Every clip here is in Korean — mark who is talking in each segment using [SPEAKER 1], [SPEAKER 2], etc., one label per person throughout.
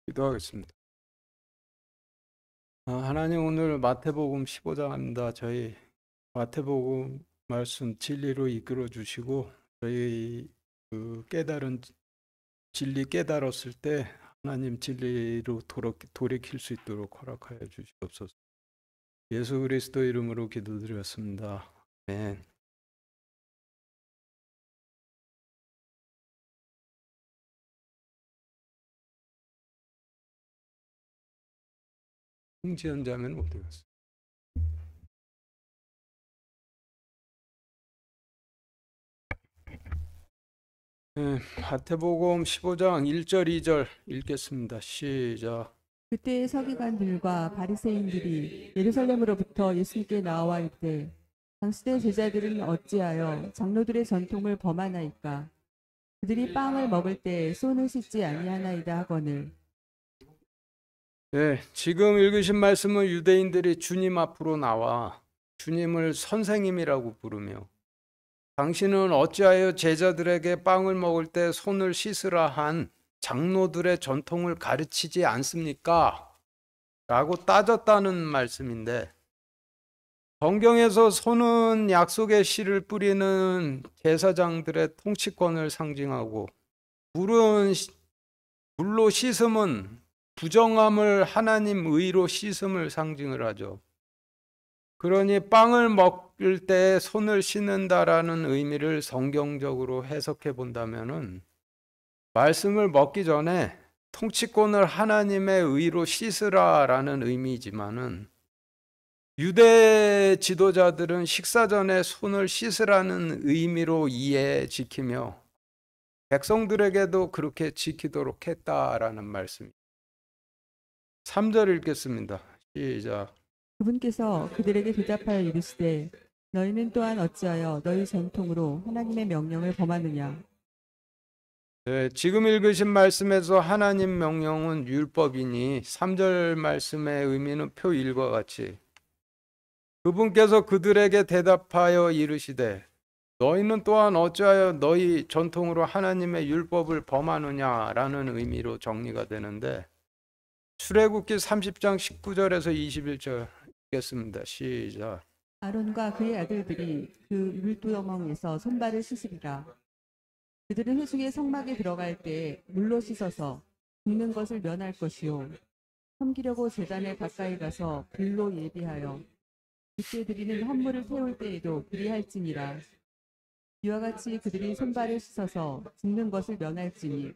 [SPEAKER 1] 기도하겠습니다. 하나님, 오늘 마태복음 15장입니다. 저희 마태복음 말씀 진리로 이끌어 주시고 저희 깨달은 진리 깨달았을 때 하나님 진리로 돌이킬 수 있도록 허락하여 주시옵소서. 예수 그리스도 이름으로 기도드렸습니다. 아멘. 홍지연자면 어디 갔어? 네, 마태복음 15장 1절 2절 읽겠습니다. 시작.
[SPEAKER 2] 그때 서기관들과 바리새인들이 예루살렘으로부터 예수께 나와 이르되 당신의 제자들은 어찌하여 장로들의 전통을 범하나이까? 그들이 빵을 먹을 때 손을 씻지 아니하나이다 하거늘.
[SPEAKER 1] 네, 지금 읽으신 말씀은 유대인들이 주님 앞으로 나와 주님을 선생님이라고 부르며 당신은 어찌하여 제자들에게 빵을 먹을 때 손을 씻으라 한 장로들의 전통을 가르치지 않습니까? 라고 따졌다는 말씀인데, 성경에서 손은 약속의 씨를 뿌리는 제사장들의 통치권을 상징하고 물로 씻음은 부정함을 하나님 의로 씻음을 상징을 하죠. 그러니 빵을 먹을 때 손을 씻는다라는 의미를 성경적으로 해석해 본다면은 말씀을 먹기 전에 통치권을 하나님의 의로 씻으라라는 의미지만은 유대 지도자들은 식사 전에 손을 씻으라는 의미로 이해 지키며 백성들에게도 그렇게 지키도록 했다라는 말씀입니다. 3절 읽겠습니다. 시작.
[SPEAKER 2] 그분께서 그들에게 대답하여 이르시되 너희는 또한 어찌하여 너희 전통으로 하나님의 명령을 범하느냐?
[SPEAKER 1] 네, 지금 읽으신 말씀에서 하나님 명령은 율법이니 3절 말씀의 의미는 표 1과 같이 그분께서 그들에게 대답하여 이르시되 너희는 또한 어찌하여 너희 전통으로 하나님의 율법을 범하느냐라는 의미로 정리가 되는데 출애굽기 30장 19절에서 21절 읽겠습니다. 시작.
[SPEAKER 2] 아론과 그의 아들들이 그 율두멍에서 손발을 씻으리라. 그들은 회중의 성막에 들어갈 때 물로 씻어서 죽는 것을 면할 것이요 섬기려고 제단에 가까이 가서 불로 예비하여 그때 드리는 헌물을 태울 때에도 그리할지니라. 이와 같이 그들이 손발을 씻어서 죽는 것을 면할지니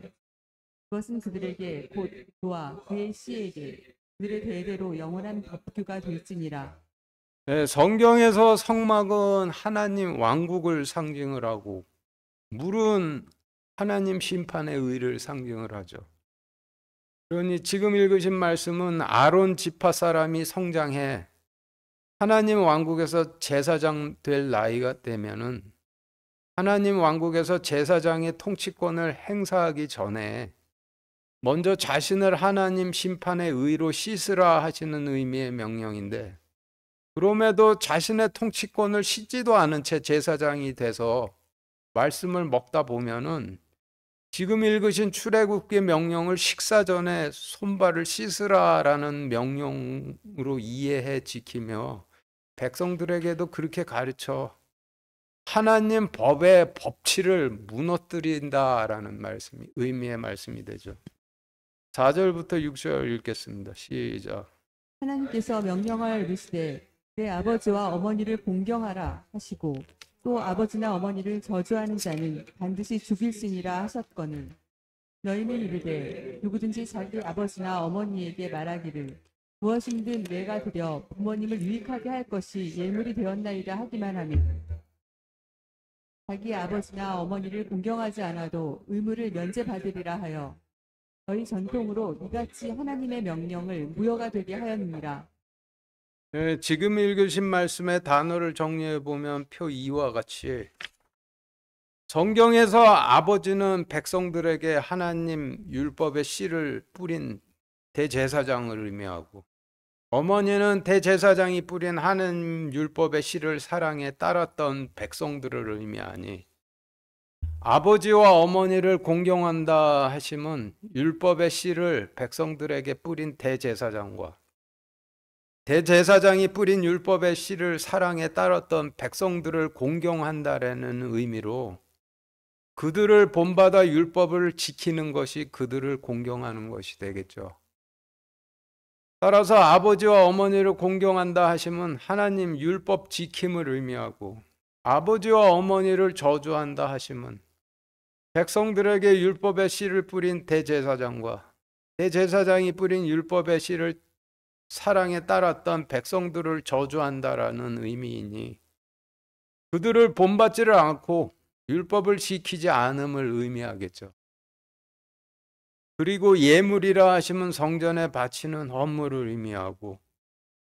[SPEAKER 2] 그것은 그들에게 곧 그와 그의 씨에게 그들의 대대로 영원한 법규가 될지니라.
[SPEAKER 1] 네, 성경에서 성막은 하나님 왕국을 상징을 하고 물은 하나님 심판의 의를 상징을 하죠. 그러니 지금 읽으신 말씀은 아론 지파 사람이 성장해 하나님 왕국에서 제사장 될 나이가 되면은 하나님 왕국에서 제사장의 통치권을 행사하기 전에 먼저 자신을 하나님 심판의 의로 씻으라 하시는 의미의 명령인데 그럼에도 자신의 통치권을 씻지도 않은 채 제사장이 돼서 말씀을 먹다 보면은 지금 읽으신 출애굽기 명령을 식사 전에 손발을 씻으라라는 명령으로 이해해 지키며 백성들에게도 그렇게 가르쳐 하나님 법의 법치를 무너뜨린다라는 말씀이 의미의 말씀이 되죠. 4절부터 6절 읽겠습니다. 시작.
[SPEAKER 2] 하나님께서 명령하여 이르시되 내 아버지와 어머니를 공경하라 하시고 또 아버지나 어머니를 저주하는 자는 반드시 죽일지니라 하셨거늘 너희는 이르되 누구든지 자기 아버지나 어머니에게 말하기를 무엇이든 내가 드려 부모님을 유익하게 할 것이 예물이 되었나이다 하기만 하면 자기 아버지나 어머니를 공경하지 않아도 의무를 면제받으리라 하여 너희 전통으로 이같이 하나님의 명령을 무효가 되게 하였느니라.
[SPEAKER 1] 네, 지금 읽으신 말씀의 단어를 정리해 보면 표 2와 같이 성경에서 아버지는 백성들에게 하나님 율법의 씨를 뿌린 대제사장을 의미하고 어머니는 대제사장이 뿌린 하나님 율법의 씨를 사랑해 따랐던 백성들을 의미하니 아버지와 어머니를 공경한다 하심은 율법의 씨를 백성들에게 뿌린 대제사장과 대제사장이 뿌린 율법의 씨를 사랑에 따랐던 백성들을 공경한다라는 의미로 그들을 본받아 율법을 지키는 것이 그들을 공경하는 것이 되겠죠. 따라서 아버지와 어머니를 공경한다 하심은 하나님 율법 지킴을 의미하고, 아버지와 어머니를 저주한다 하심은 백성들에게 율법의 씨를 뿌린 대제사장과 대제사장이 뿌린 율법의 씨를 사랑에 따랐던 백성들을 저주한다라는 의미이니, 그들을 본받지를 않고 율법을 지키지 않음을 의미하겠죠. 그리고 예물이라 하시면 성전에 바치는 헌물을 의미하고,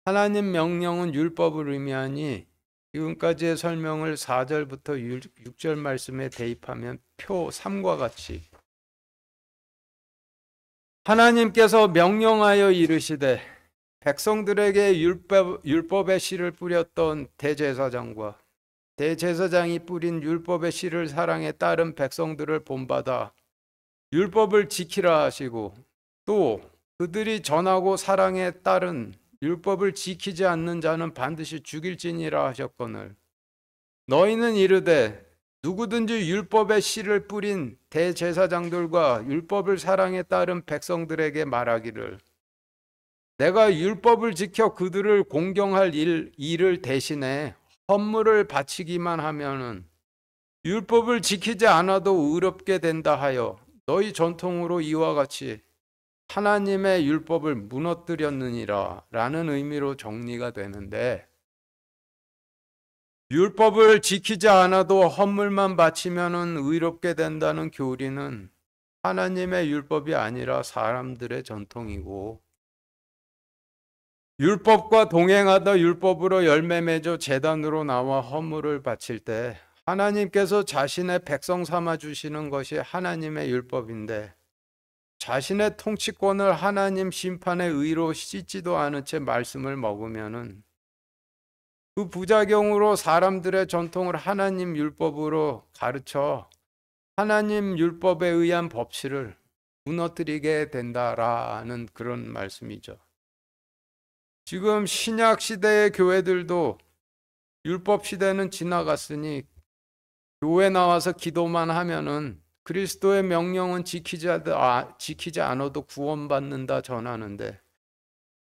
[SPEAKER 1] 하나님 명령은 율법을 의미하니 지금까지의 설명을 4절부터 6절 말씀에 대입하면 표 3과 같이 하나님께서 명령하여 이르시되 백성들에게 율법의 씨를 뿌렸던 대제사장과 대제사장이 뿌린 율법의 씨를 사랑에 따른 백성들을 본받아 율법을 지키라 하시고, 또 그들이 전하고 사랑에 따른 율법을 지키지 않는 자는 반드시 죽일지니라 하셨거늘, 너희는 이르되 누구든지 율법의 씨를 뿌린 대제사장들과 율법을 사랑에 따른 백성들에게 말하기를, 내가 율법을 지켜 그들을 공경할 일을 대신해 헌물을 바치기만 하면은 율법을 지키지 않아도 의롭게 된다 하여 너희 전통으로 이와 같이 하나님의 율법을 무너뜨렸느니라 라는 의미로 정리가 되는데, 율법을 지키지 않아도 헌물만 바치면은 의롭게 된다는 교리는 하나님의 율법이 아니라 사람들의 전통이고, 율법과 동행하다 율법으로 열매 맺어 제단으로 나와 헌물을 바칠 때 하나님께서 자신의 백성 삼아 주시는 것이 하나님의 율법인데, 자신의 통치권을 하나님 심판의 의로 씻지도 않은 채 말씀을 먹으면은 그 부작용으로 사람들의 전통을 하나님 율법으로 가르쳐 하나님 율법에 의한 법치를 무너뜨리게 된다라는 그런 말씀이죠. 지금 신약 시대의 교회들도 율법 시대는 지나갔으니 교회 나와서 기도만 하면은 그리스도의 명령은 지키지 않아도 구원받는다 전하는데,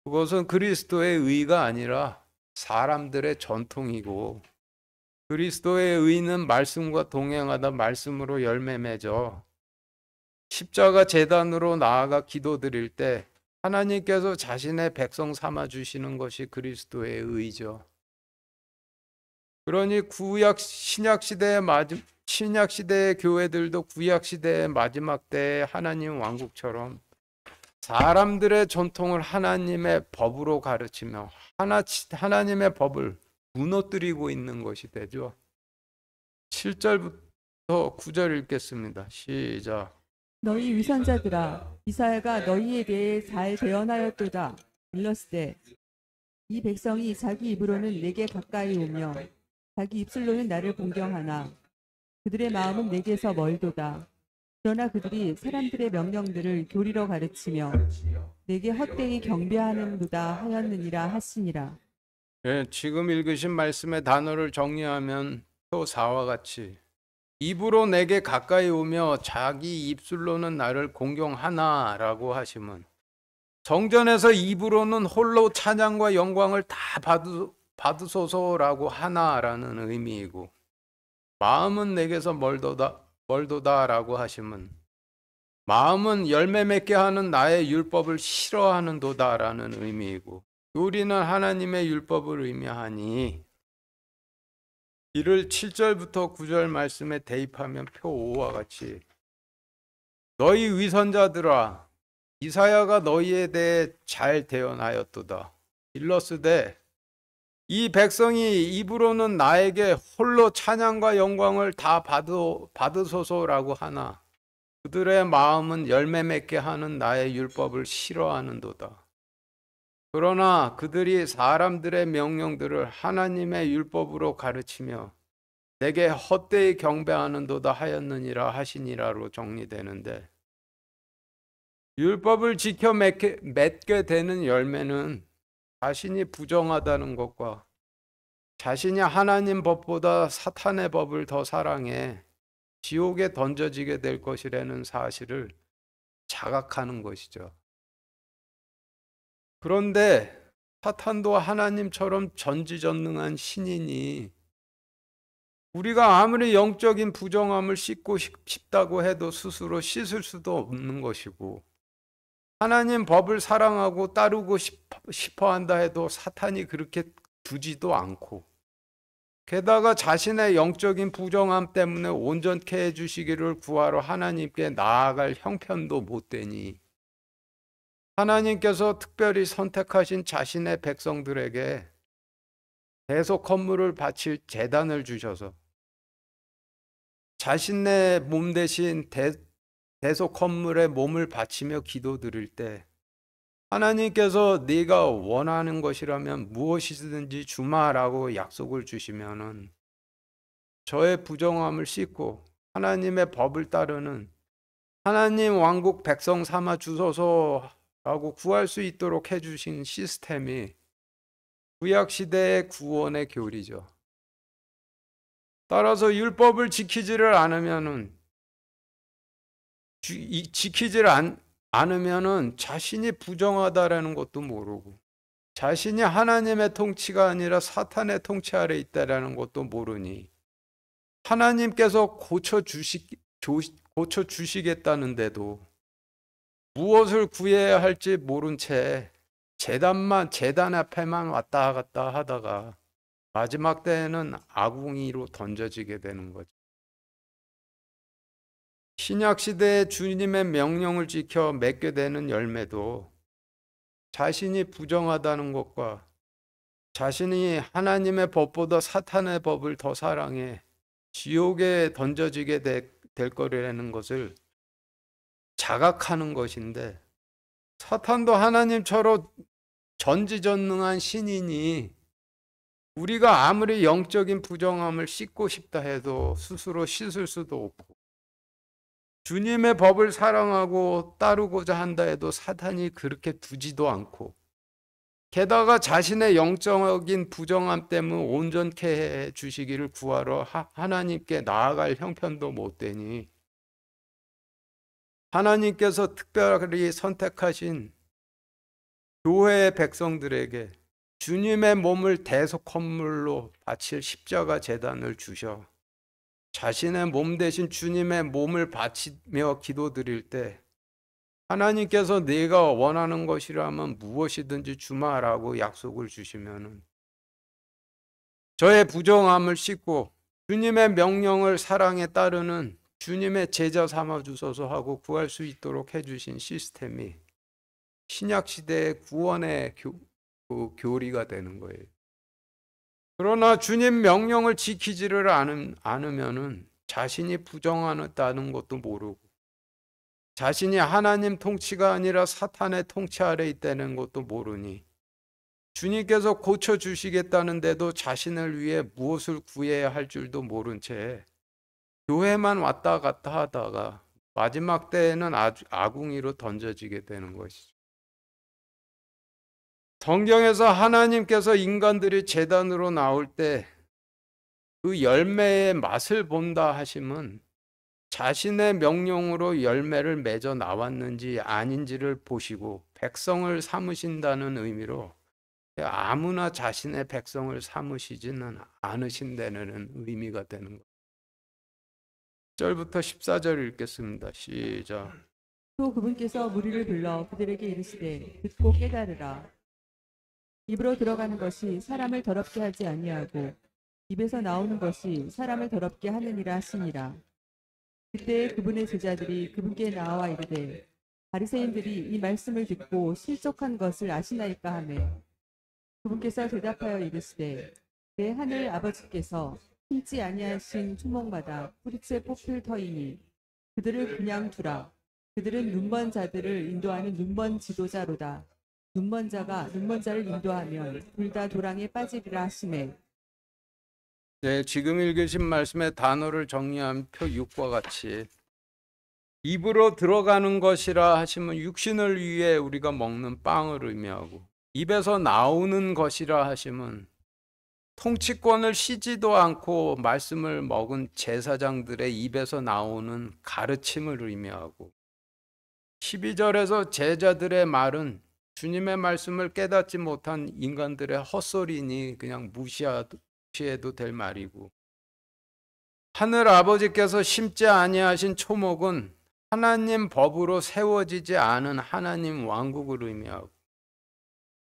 [SPEAKER 1] 그것은 그리스도의 의가 아니라 사람들의 전통이고, 그리스도의 의는 말씀과 동행하다 말씀으로 열매 맺어 십자가 제단으로 나아가 기도드릴 때 하나님께서 자신의 백성 삼아 주시는 것이 그리스도의 의죠. 그러니 신약 시대의 교회들도 구약 시대의 마지막 때의 하나님 왕국처럼 사람들의 전통을 하나님의 법으로 가르치며 하나님의 법을 무너뜨리고 있는 것이 되죠. 7절부터 9절 읽겠습니다. 시작.
[SPEAKER 2] 너희 위선자들아, 이사야가 너희에 대해 잘 대언하였도다. 일렀으되 이 백성이 자기 입으로는 내게 가까이 오며 자기 입술로는 나를 공경하나 그들의 마음은 내게서 멀도다. 그러나 그들이 사람들의 명령들을 교리로 가르치며 내게 헛되이 경배하는도다 하였느니라 하시니라.
[SPEAKER 1] 예, 지금 읽으신 말씀의 단어를 정리하면 또 4와 같이 입으로 내게 가까이 오며 자기 입술로는 나를 공경하나라고 하시면, 성전에서 입으로는 홀로 찬양과 영광을 다 받으소서라고 하나라는 의미이고, 마음은 내게서 멀도다라고 하시면 마음은 열매 맺게 하는 나의 율법을 싫어하는도다라는 의미이고, 교리는 하나님의 율법을 의미하니 이를 7절부터 9절 말씀에 대입하면 표 5와 같이 너희 위선자들아, 이사야가 너희에 대해 잘 대언하였도다. 일렀으되 이 백성이 입으로는 나에게 홀로 찬양과 영광을 다 받으소서라고 하나 그들의 마음은 열매 맺게 하는 나의 율법을 싫어하는도다. 그러나 그들이 사람들의 명령들을 하나님의 율법으로 가르치며 내게 헛되이 경배하는도다 하였느니라 하시니라로 정리되는데, 율법을 지켜 맺게 되는 열매는 자신이 부정하다는 것과 자신이 하나님 법보다 사탄의 법을 더 사랑해 지옥에 던져지게 될 것이라는 사실을 자각하는 것이죠. 그런데 사탄도 하나님처럼 전지전능한 신이니 우리가 아무리 영적인 부정함을 씻고 싶다고 해도 스스로 씻을 수도 없는 것이고, 하나님 법을 사랑하고 따르고 싶어 한다 해도 사탄이 그렇게 두지도 않고, 게다가 자신의 영적인 부정함 때문에 온전케 해주시기를 구하러 하나님께 나아갈 형편도 못 되니, 하나님께서 특별히 선택하신 자신의 백성들에게 대속 헌물을 바칠 제단을 주셔서 자신의 몸 대신 대속 헌물에 몸을 바치며 기도드릴 때, 하나님께서 네가 원하는 것이라면 무엇이든지 주마라고 약속을 주시면은 저의 부정함을 씻고 하나님의 법을 따르는 하나님 왕국 백성 삼아 주소서라고 구할 수 있도록 해주신 시스템이 구약시대의 구원의 교리죠. 따라서 율법을 지키지를 않으면은 않으면은 자신이 부정하다라는 것도 모르고, 자신이 하나님의 통치가 아니라 사탄의 통치 아래 있다라는 것도 모르니, 하나님께서 고쳐 주시겠다는데도 무엇을 구해야 할지 모른 채 재단 앞에만 왔다 갔다 하다가 마지막 때에는 아궁이로 던져지게 되는 거죠. 신약 시대에 주님의 명령을 지켜 맺게 되는 열매도 자신이 부정하다는 것과 자신이 하나님의 법보다 사탄의 법을 더 사랑해 지옥에 던져지게 될 거라는 것을 자각하는 것인데, 사탄도 하나님처럼 전지전능한 신이니 우리가 아무리 영적인 부정함을 씻고 싶다 해도 스스로 씻을 수도 없고, 주님의 법을 사랑하고 따르고자 한다 해도 사탄이 그렇게 두지도 않고, 게다가 자신의 영적인 부정함 때문에 온전케 해 주시기를 구하러 하나님께 나아갈 형편도 못 되니, 하나님께서 특별히 선택하신 교회의 백성들에게 주님의 몸을 대속 헌물로 바칠 십자가 제단을 주셔 자신의 몸 대신 주님의 몸을 바치며 기도드릴 때, 하나님께서 네가 원하는 것이라면 무엇이든지 주마라고 약속을 주시면은 저의 부정함을 씻고 주님의 명령을 사랑에 따르는 주님의 제자 삼아 주소서 하고 구할 수 있도록 해주신 시스템이 신약시대의 구원의 교리가 되는 거예요. 그러나 주님 명령을 지키지를 않으면은 자신이 부정하다는 것도 모르고, 자신이 하나님 통치가 아니라 사탄의 통치 아래 있다는 것도 모르니, 주님께서 고쳐주시겠다는데도 자신을 위해 무엇을 구해야 할 줄도 모른 채 교회만 왔다 갔다 하다가 마지막 때에는 아궁이로 던져지게 되는 것이죠. 성경에서 하나님께서 인간들이 제단으로 나올 때 그 열매의 맛을 본다 하심은 자신의 명령으로 열매를 맺어 나왔는지 아닌지를 보시고 백성을 삼으신다는 의미로, 아무나 자신의 백성을 삼으시지는 않으신다는 의미가 되는 것. 10절부터 14절 읽겠습니다. 시작.
[SPEAKER 2] 또 그분께서 무리를 불러 그들에게 이르시되 듣고 깨달으라. 입으로 들어가는 것이 사람을 더럽게 하지 아니하고 입에서 나오는 것이 사람을 더럽게 하느니라 하시니라. 그때 그분의 제자들이 그분께 나와 이르되 바리새인들이 이 말씀을 듣고 실족한 것을 아시나이까 하매, 그분께서 대답하여 이르시되 내 하늘 아버지께서 심지 아니하신 초목마다 뿌리째 뽑힐 터이니 그들을 그냥 두라. 그들은 눈먼 자들을 인도하는 눈먼 지도자로다. 눈먼 자가 눈먼 자를 인도하면 둘 다 도랑에 빠지리라 하시매,
[SPEAKER 1] 네, 지금 읽으신 말씀의 단어를 정리한 표 6과 같이 입으로 들어가는 것이라 하시면 육신을 위해 우리가 먹는 빵을 의미하고, 입에서 나오는 것이라 하시면 통치권을 쉬지도 않고 말씀을 먹은 제사장들의 입에서 나오는 가르침을 의미하고, 12절에서 제자들의 말은 주님의 말씀을 깨닫지 못한 인간들의 헛소리니 그냥 무시해도 될 말이고, 하늘 아버지께서 심지 아니하신 초목은 하나님 법으로 세워지지 않은 하나님 왕국을 의미하고,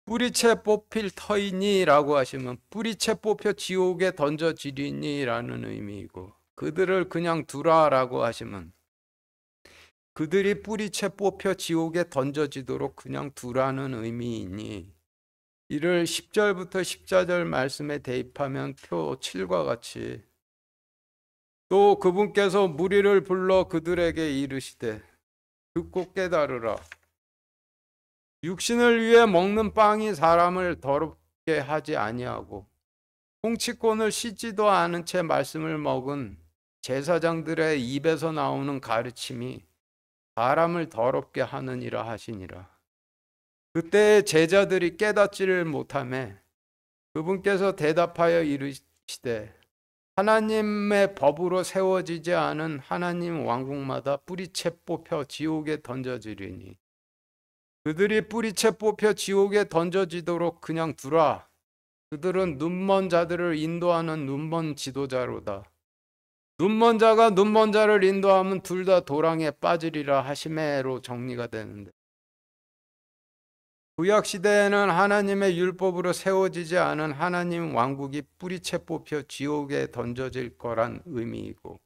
[SPEAKER 1] 뿌리채 뽑힐 터이니 라고 하시면 뿌리채 뽑혀 지옥에 던져지리니 라는 의미이고, 그들을 그냥 두라 라고 하시면 그들이 뿌리채 뽑혀 지옥에 던져지도록 그냥 두라는 의미이니, 이를 10절부터 14절 말씀에 대입하면 표 7과 같이, 또 그분께서 무리를 불러 그들에게 이르시되 듣고 깨달으라. 육신을 위해 먹는 빵이 사람을 더럽게 하지 아니하고 통치권을 씻지도 않은 채 말씀을 먹은 제사장들의 입에서 나오는 가르침이 사람을 더럽게 하느니라 하시니라. 그때 제자들이 깨닫지를 못하며 그분께서 대답하여 이르시되 하나님의 법으로 세워지지 않은 하나님 왕국마다 뿌리채 뽑혀 지옥에 던져지리니, 그들이 뿌리채 뽑혀 지옥에 던져지도록 그냥 두라. 그들은 눈먼 자들을 인도하는 눈먼 지도자로다. 눈먼 자가 눈먼 자를 인도하면 둘 다 도랑에 빠지리라 하시매로 정리가 되는데, 구약 시대에는 하나님의 율법으로 세워지지 않은 하나님 왕국이 뿌리채 뽑혀 지옥에 던져질 거란 의미이고,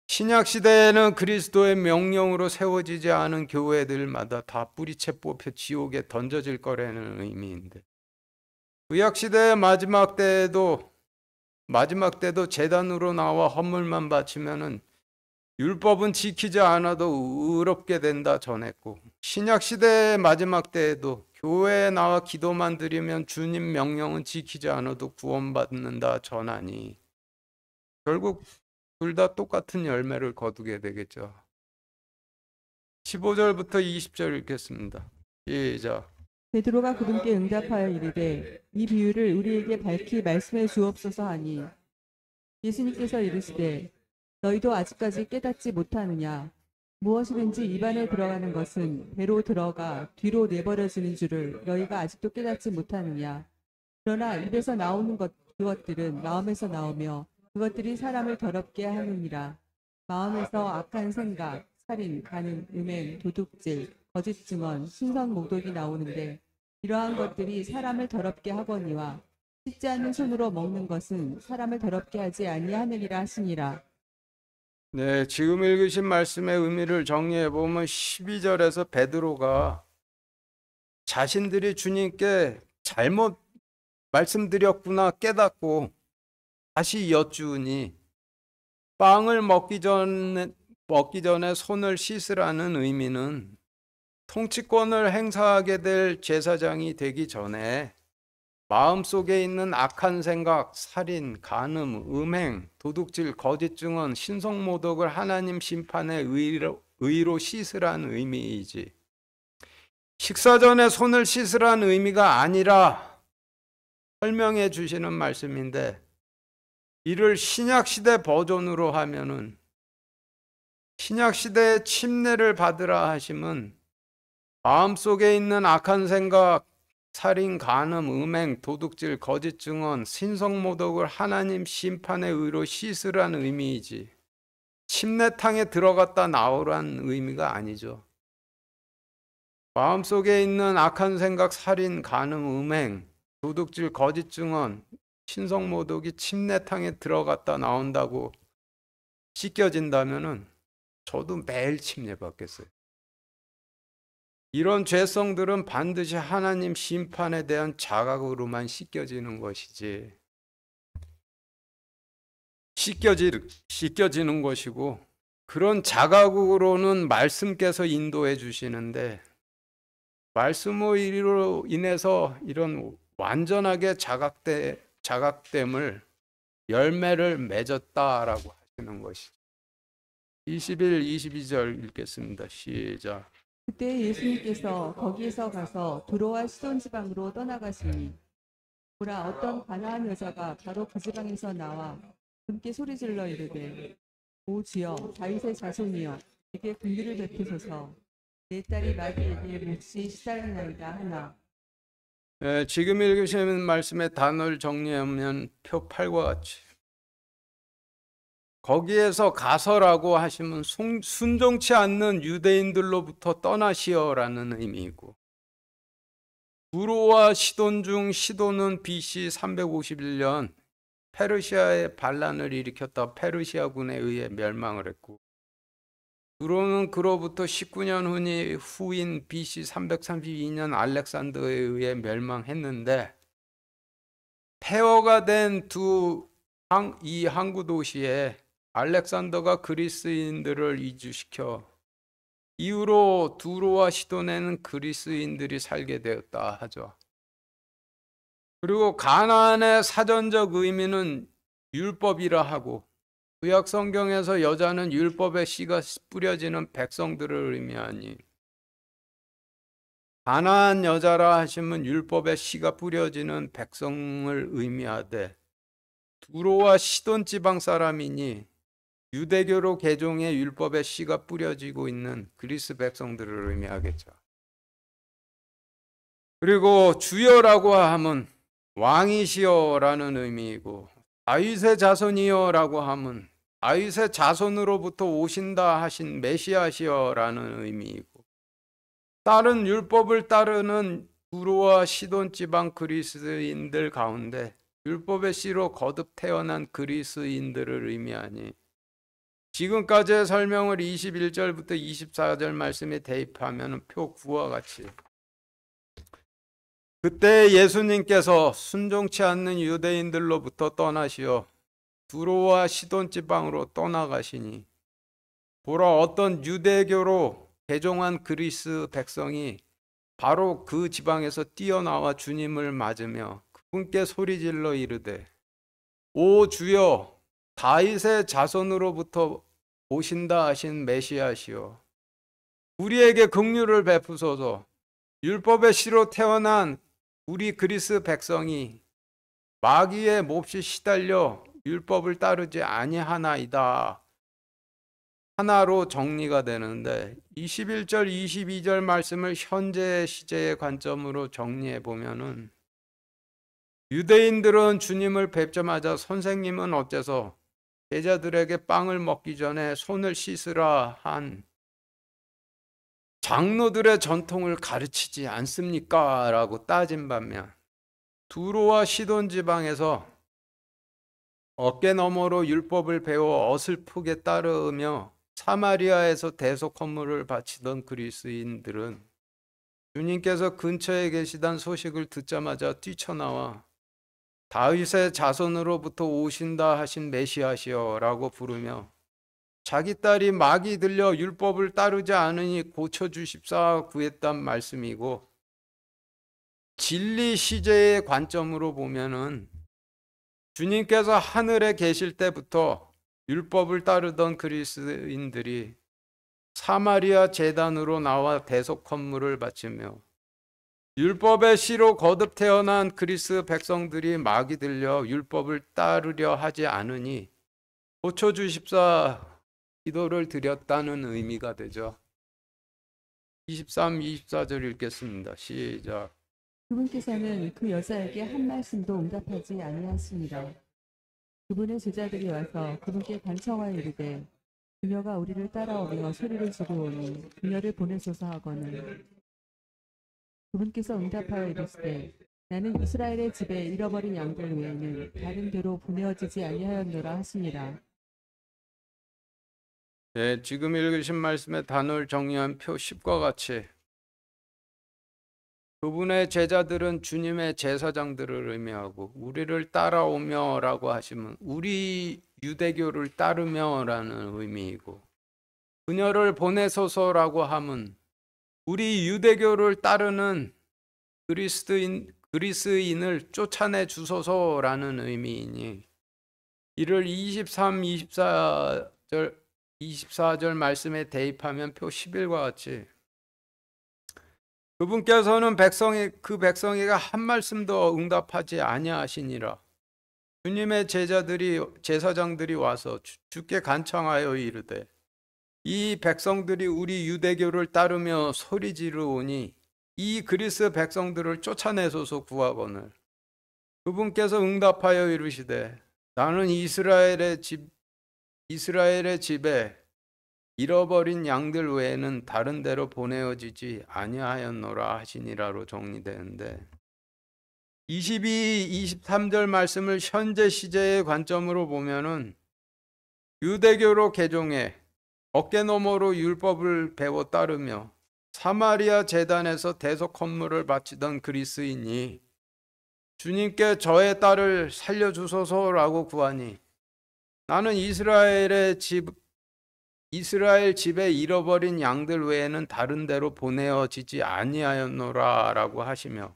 [SPEAKER 1] 신약 시대에는 그리스도의 명령으로 세워지지 않은 교회들마다 다 뿌리채 뽑혀 지옥에 던져질 거라는 의미인데, 구약 시대의 마지막 때도 제단으로 나와 헌물만 바치면은 율법은 지키지 않아도 의롭게 된다 전했고, 신약 시대의 마지막 때에도 교회에 나와 기도만 드리면 주님 명령은 지키지 않아도 구원받는다 전하니, 결국 둘 다 똑같은 열매를 거두게 되겠죠. 15절부터 20절 읽겠습니다. 시작.
[SPEAKER 2] 베드로가 그분께 응답하여 이르되 이 비유를 우리에게 밝히 말씀해 주옵소서 하니, 예수님께서 이르시되 너희도 아직까지 깨닫지 못하느냐? 무엇이든지 입안에 들어가는 것은 배로 들어가 뒤로 내버려지는 줄을 너희가 아직도 깨닫지 못하느냐? 그러나 입에서 나오는 그것들은 마음에서 나오며 그것들이 사람을 더럽게 하느니라. 마음에서 악한 생각, 살인, 간음, 음행, 도둑질, 거짓 증언, 신선 모독이 나오는데, 이러한 것들이 사람을 더럽게 하거니와 씻지 않는 손으로 먹는 것은 사람을 더럽게 하지 아니하느니라 하시니라.
[SPEAKER 1] 네, 지금 읽으신 말씀의 의미를 정리해 보면 12절에서 베드로가 자신들이 주님께 잘못 말씀드렸구나 깨닫고 다시 여쭈니, 빵을 먹기 전에 손을 씻으라는 의미는 통치권을 행사하게 될 제사장이 되기 전에 마음속에 있는 악한 생각, 살인, 간음, 음행, 도둑질, 거짓 증언, 신성모독을 하나님 심판의 의로 씻으라는 의미이지, 식사 전에 손을 씻으라는 의미가 아니라 설명해 주시는 말씀인데, 이를 신약시대 버전으로 하면은, 신약시대의 침례를 받으라 하시면 마음속에 있는 악한 생각, 살인, 간음, 음행, 도둑질, 거짓 증언, 신성모독을 하나님 심판의 의로 씻으라는 의미이지, 침례탕에 들어갔다 나오란 의미가 아니죠. 마음속에 있는 악한 생각, 살인, 간음, 음행, 도둑질, 거짓 증언, 신성모독이 침례탕에 들어갔다 나온다고 씻겨진다면은 저도 매일 침례 받겠어요. 이런 죄성들은 반드시 하나님 심판에 대한 자각으로만 씻겨지는 것이지, 씻겨지는 것이고, 그런 자각으로는 말씀께서 인도해 주시는데, 말씀으로 인해서 이런 완전하게 자각됨을 열매를 맺었다라고 하시는 것이죠. 21, 22절 읽겠습니다. 시작.
[SPEAKER 2] 그때 예수님께서 거기에서 가서 두로와 시돈 지방으로 떠나가시니 보라 어떤 가나안 여자가 바로 그 지방에서 나와 함께 소리질러 이르되 오 주여 다윗의 자손이여 내게 긍휼을 베푸소서 내 딸이 마귀에게 몹시 시달리나이다 하나.
[SPEAKER 1] 지금 읽으시는 말씀의 단어를 정리하면 표 8과 같이 거기에서 가서라고 하시면 순종치 않는 유대인들로부터 떠나시어라는 의미이고, 두로와 시돈 중 시돈은 BC 351년 페르시아의 반란을 일으켰다 페르시아군에 의해 멸망을 했고, 두로는 그로부터 19년 후인 BC 332년 알렉산더에 의해 멸망했는데, 폐허가 된 이 항구 도시에 알렉산더가 그리스인들을 이주시켜 이후로 두로와 시돈에는 그리스인들이 살게 되었다 하죠. 그리고 가나안의 사전적 의미는 율법이라 하고, 구약 성경에서 여자는 율법의 씨가 뿌려지는 백성들을 의미하니 가나안 여자라 하시면 율법의 씨가 뿌려지는 백성을 의미하되, 두로와 시돈 지방 사람이니 유대교로 개종해 율법의 씨가 뿌려지고 있는 그리스 백성들을 의미하겠죠. 그리고 주여라고 하면 왕이시여라는 의미이고, 다윗의 자손이여라고 하면 다윗의 자손으로부터 오신다 하신 메시아시여라는 의미이고, 다른 율법을 따르는 두로와 시돈 지방 그리스인들 가운데 율법의 씨로 거듭 태어난 그리스인들을 의미하니, 지금까지의 설명을 21절부터 24절 말씀에 대입하면 표 9와 같이 그때 예수님께서 순종치 않는 유대인들로부터 떠나시어 두로와 시돈 지방으로 떠나가시니, 보라 어떤 유대교로 개종한 그리스 백성이 바로 그 지방에서 뛰어나와 주님을 맞으며 그분께 소리질러 이르되 오 주여 다윗의 자손으로부터 오신다 하신 메시아시오, 우리에게 긍휼을 베푸소서. 율법의 씨로 태어난 우리 그리스 백성이 마귀의 몹시 시달려 율법을 따르지 아니하나이다 하나로 정리가 되는데, 21절 22절 말씀을 현재 시제의 관점으로 정리해 보면은, 유대인들은 주님을 뵙자마자 선생님은 어째서 제자들에게 빵을 먹기 전에 손을 씻으라 한 장로들의 전통을 가르치지 않습니까? 라고 따진 반면, 두로와 시돈 지방에서 어깨너머로 율법을 배워 어설프게 따르며 사마리아에서 대속 헌물을 바치던 그리스인들은 주님께서 근처에 계시단 소식을 듣자마자 뛰쳐나와 다윗의 자손으로부터 오신다 하신 메시아시여 라고 부르며 자기 딸이 막이 들려 율법을 따르지 않으니 고쳐주십사 구했단 말씀이고, 진리 시제의 관점으로 보면은 주님께서 하늘에 계실 때부터 율법을 따르던 그리스인들이 사마리아 제단으로 나와 대속 헌물을 바치며 율법의 씨로 거듭 태어난 그리스 백성들이 막이 들려 율법을 따르려 하지 않으니 고쳐주십사 기도를 드렸다는 의미가 되죠. 23, 24절 읽겠습니다. 시작.
[SPEAKER 2] 그분께서는 그 여자에게 한 말씀도 응답하지 아니하십니다. 그분의 제자들이 와서 그분께 간청하여 이르되 그녀가 우리를 따라오며 소리를 지르 오니 그녀를 보내소서 하거늘, 그분께서 응답하여 이르시되 나는 이스라엘의 집에 잃어버린 양들 외에는 다른 데로 보내어지지 아니하였노라 하시니라.
[SPEAKER 1] 네, 지금 읽으신 말씀의 단어를 정리한 표 10과 같이 그분의 제자들은 주님의 제사장들을 의미하고, 우리를 따라오며 라고 하시면 우리 유대교를 따르며 라는 의미이고, 그녀를 보내소서라고 하면 우리 유대교를 따르는 그리스인을 쫓아내 주소서라는 의미이니, 이를 24절 말씀에 대입하면 표 11과 같이 그분께서는 그 백성에게 한 말씀도 응답하지 아니하시니라. 주님의 제사장들이 와서 주께 간청하여 이르되 이 백성들이 우리 유대교를 따르며 소리 지르오니 이 그리스 백성들을 쫓아내소서 구하거늘. 그분께서 응답하여 이르시되 나는 이스라엘의 집에 잃어버린 양들 외에는 다른 데로 보내어지지 아니하였노라 하시니라로 정리되는데 22, 23절 말씀을 현재 시제의 관점으로 보면은 유대교로 개종해 어깨너머로 율법을 배워 따르며 사마리아 제단에서 대속 헌물을 바치던 그리스인이 주님께 저의 딸을 살려주소서라고 구하니 나는 이스라엘 집에 잃어버린 양들 외에는 다른 데로 보내어지지 아니하였노라 라고 하시며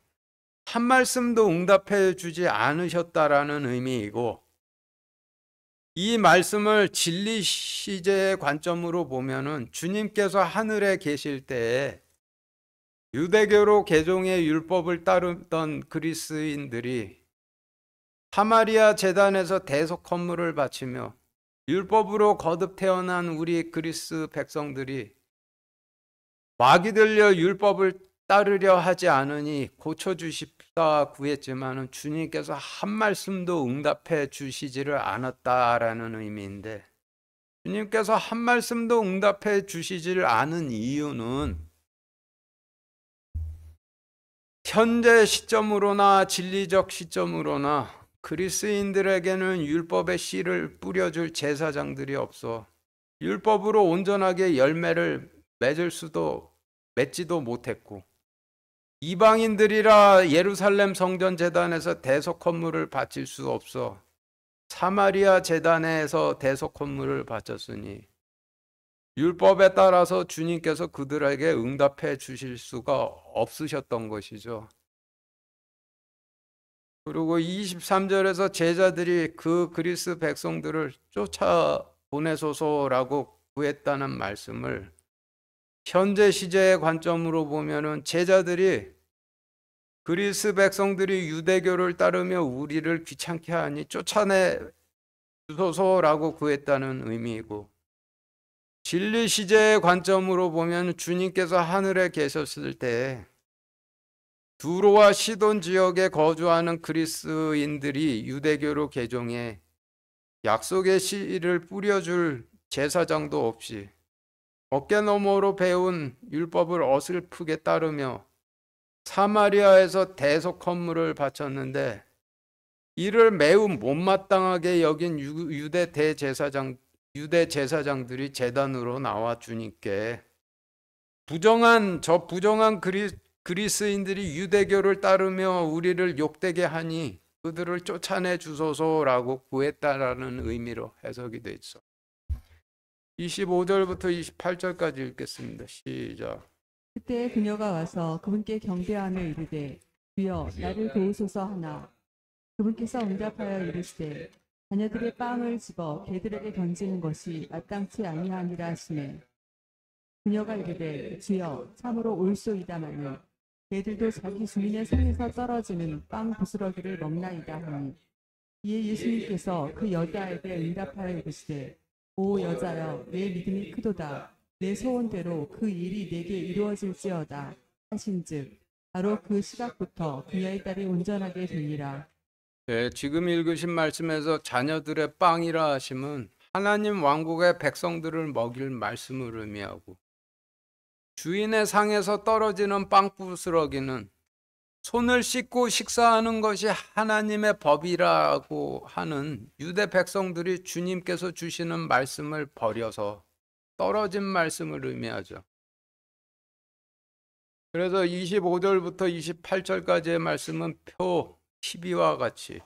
[SPEAKER 1] 한 말씀도 응답해 주지 않으셨다라는 의미이고 이 말씀을 진리 시제의 관점으로 보면은 주님께서 하늘에 계실 때에 유대교로 개종해 율법을 따르던 그리스인들이 사마리아 제단에서 대속 헌물을 바치며 율법으로 거듭 태어난 우리 그리스 백성들이 마귀 들려 율법을 따르려 하지 않으니 고쳐주십사 구했지만 주님께서 한 말씀도 응답해 주시지를 않았다라는 의미인데 주님께서 한 말씀도 응답해 주시지를 않은 이유는 현재 시점으로나 진리적 시점으로나 그리스인들에게는 율법의 씨를 뿌려줄 제사장들이 없어 율법으로 온전하게 열매를 맺지도 못했고 이방인들이라 예루살렘 성전 제단에서 대속 헌물을 바칠 수 없어 사마리아 제단에서 대속 헌물을 바쳤으니 율법에 따라서 주님께서 그들에게 응답해 주실 수가 없으셨던 것이죠. 그리고 23절에서 제자들이 그 그리스 백성들을 쫓아보내소서라고 구했다는 말씀을 현재 시제의 관점으로 보면은 제자들이 그리스 백성들이 유대교를 따르며 우리를 귀찮게 하니 쫓아내 주소서라고 구했다는 의미이고 진리 시제의 관점으로 보면 주님께서 하늘에 계셨을 때 두로와 시돈 지역에 거주하는 그리스인들이 유대교로 개종해 약속의 씨를 뿌려줄 제사장도 없이 어깨너머로 배운 율법을 어설프게 따르며 사마리아에서 대속 헌물을 바쳤는데 이를 매우 못마땅하게 여긴 유대 제사장들이 제단으로 나와 주님께 부정한 그리스인들이 유대교를 따르며 우리를 욕되게 하니 그들을 쫓아내 주소서라고 구했다라는 의미로 해석이 돼 있어. 25절부터 28절까지 읽겠습니다. 시작.
[SPEAKER 2] 그때 그녀가 와서 그분께 경배하며 이르되 주여 나를 도우소서 하나 그분께서 응답하여 이르시되 자녀들의 빵을 집어 개들에게 던지는 것이 마땅치 아니하니라 하시매 그녀가 이르되 주여 참으로 옳소이다마는 개들도 자기 주인의 손에서 떨어지는 빵 부스러기를 먹나이다 하니 이에 예수님께서 그 여자에게 응답하여 이르시되 오 여자여 내 믿음이 크도다 내 소원대로 그 일이 내게 이루어질지어다 하신즉 바로 그 시각부터 그녀의 딸이 온전하게 되니라.
[SPEAKER 1] 네, 지금 읽으신 말씀에서 자녀들의 빵이라 하심은 하나님 왕국의 백성들을 먹일 말씀을 의미하고 주인의 상에서 떨어지는 빵 부스러기는 손을 씻고 식사하는 것이 하나님의 법이라고 하는 유대 백성들이 주님께서 주시는 말씀을 버려서 떨어진 말씀을 의미하죠. 그래서 25절부터 28절까지의 말씀은 표 12와 같이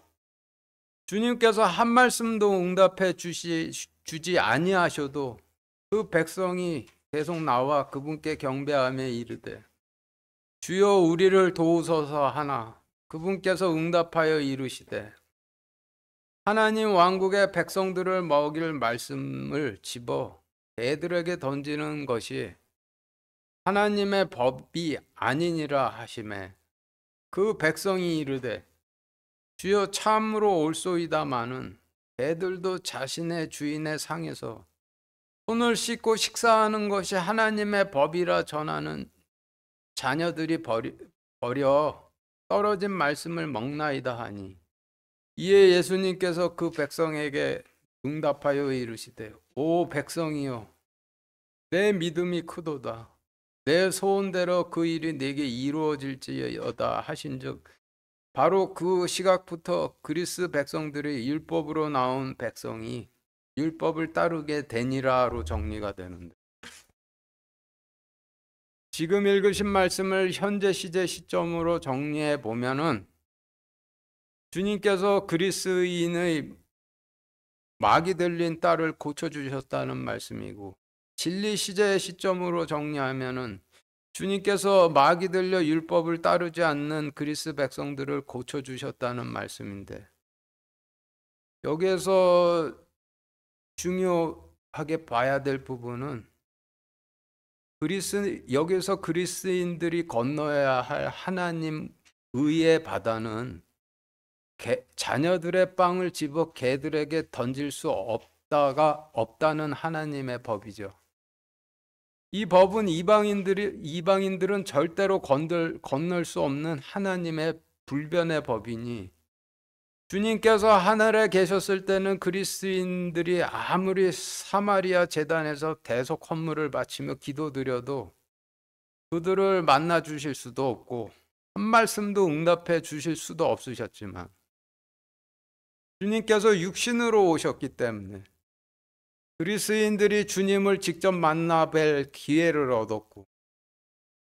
[SPEAKER 1] 주님께서 한 말씀도 응답해 주지 아니하셔도 그 백성이 계속 나와 그분께 경배하며 이르되 주여 우리를 도우소서 하나 그분께서 응답하여 이르시되 하나님 왕국의 백성들을 먹일 말씀을 집어 개들에게 던지는 것이 하나님의 법이 아니니라 하시매 그 백성이 이르되 주여 참으로 옳소이다마는 개들도 자신의 주인의 상에서 손을 씻고 식사하는 것이 하나님의 법이라 전하는 자녀들이 버려 떨어진 말씀을 먹나이다 하니 이에 예수님께서 그 백성에게 응답하여 이르시되 오 백성이여 내 믿음이 크도다 내 소원대로 그 일이 내게 이루어질지어다 하신즉 바로 그 시각부터 그리스 백성들이 율법으로 나온 백성이 율법을 따르게 되니라로 정리가 되는데 지금 읽으신 말씀을 현재 시제 시점으로 정리해 보면은 주님께서 그리스인의 막이 들린 딸을 고쳐주셨다는 말씀이고 진리 시제의 시점으로 정리하면은 주님께서 막이 들려 율법을 따르지 않는 그리스 백성들을 고쳐주셨다는 말씀인데 여기에서 중요하게 봐야 될 부분은 여기서 그리스인들이 건너야 할 하나님 의의 바다는 자녀들의 빵을 집어 개들에게 던질 수 없다는 하나님의 법이죠. 이 법은 이방인들은 절대로 건널 수 없는 하나님의 불변의 법이니 주님께서 하늘에 계셨을 때는 그리스인들이 아무리 사마리아 제단에서 대속 헌물을 바치며 기도드려도 그들을 만나 주실 수도 없고 한 말씀도 응답해 주실 수도 없으셨지만 주님께서 육신으로 오셨기 때문에 그리스인들이 주님을 직접 만나 뵐 기회를 얻었고